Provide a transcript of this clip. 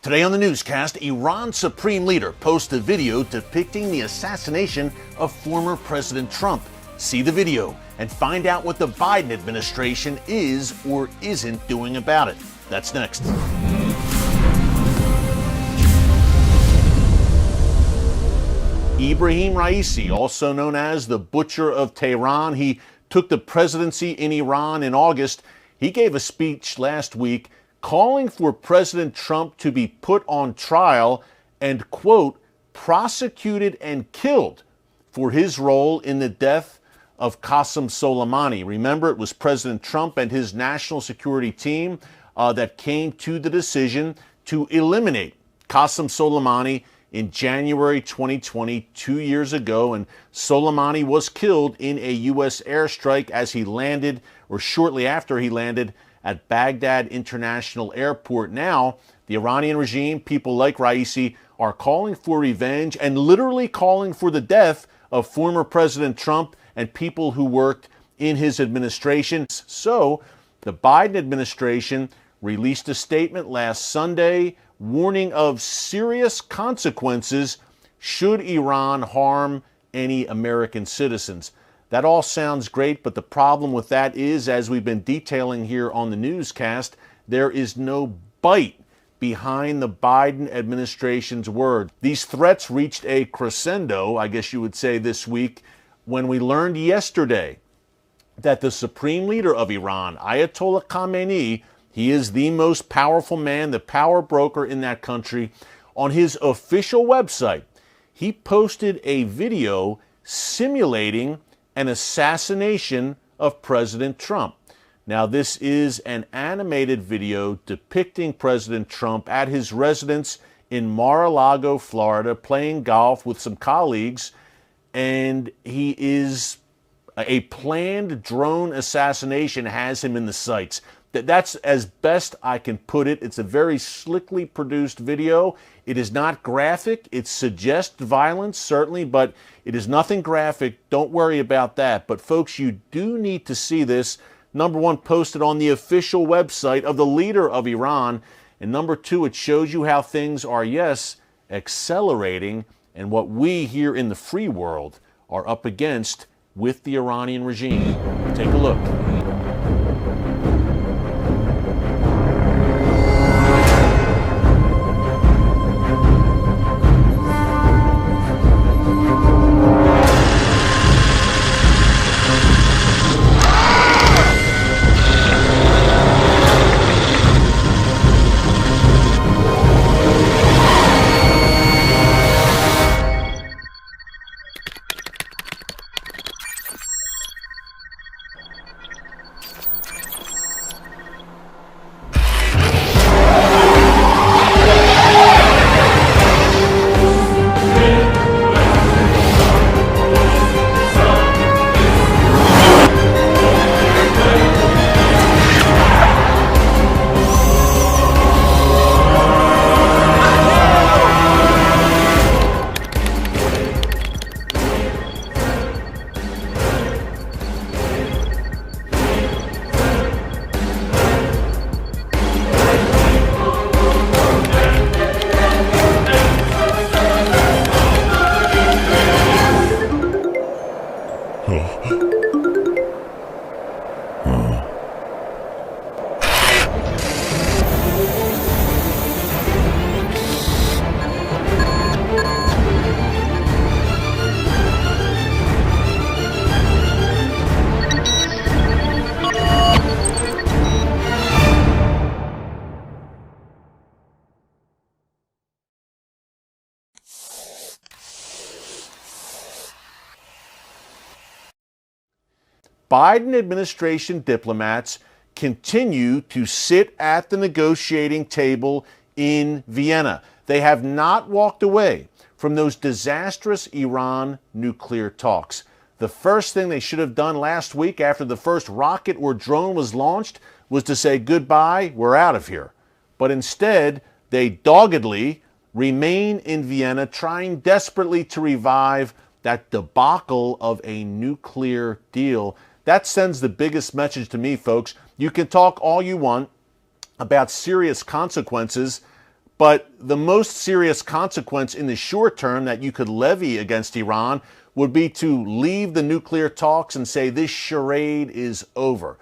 Today on the newscast, Iran's supreme leader posts a video depicting the assassination of former President Trump. See the video and find out what the Biden administration is or isn't doing about it. That's next. Ebrahim Raisi, also known as the Butcher of Tehran, he took the presidency in Iran in August. He gave a speech last week calling for President Trump to be put on trial and, quote, prosecuted and killed for his role in the death of Qasem Soleimani. Remember, it was President Trump and his national security team that came to the decision to eliminate Qasem Soleimani in January 2020, 2 years ago, and Soleimani was killed in a U.S. airstrike as he landed, or shortly after he landed, at Baghdad International Airport. Now, the Iranian regime, people like Raisi, are calling for revenge and literally calling for the death of former President Trump and people who worked in his administration. So, the Biden administration released a statement last Sunday warning of serious consequences should Iran harm any American citizens. That all sounds great, but the problem with that is, as we've been detailing here on the newscast, there is no bite behind the Biden administration's word. These threats reached a crescendo, I guess you would say, this week when we learned yesterday that the supreme leader of Iran, Ayatollah Khamenei, he is the most powerful man, the power broker in that country, on his official website, he posted a video simulating an assassination of President Trump. Now, this is an animated video depicting President Trump at his residence in Mar-a-Lago, Florida, playing golf with some colleagues, and a planned drone assassination has him in the sights. That's as best I can put it. It's a very slickly produced video. It is not graphic. It suggests violence, certainly, but it is nothing graphic. Don't worry about that. But folks, you do need to see this. Number one, posted on the official website of the leader of Iran. And number two, it shows you how things are, yes, accelerating, and what we here in the free world are up against with the Iranian regime. Take a look. Biden administration diplomats continue to sit at the negotiating table in Vienna. They have not walked away from those disastrous Iran nuclear talks. The first thing they should have done last week after the first rocket or drone was launched was to say, goodbye, we're out of here. But instead, they doggedly remain in Vienna, trying desperately to revive that debacle of a nuclear deal. That sends the biggest message to me, folks. You can talk all you want about serious consequences, But the most serious consequence in the short term that you could levy against Iran would be to leave the nuclear talks and say this charade is over.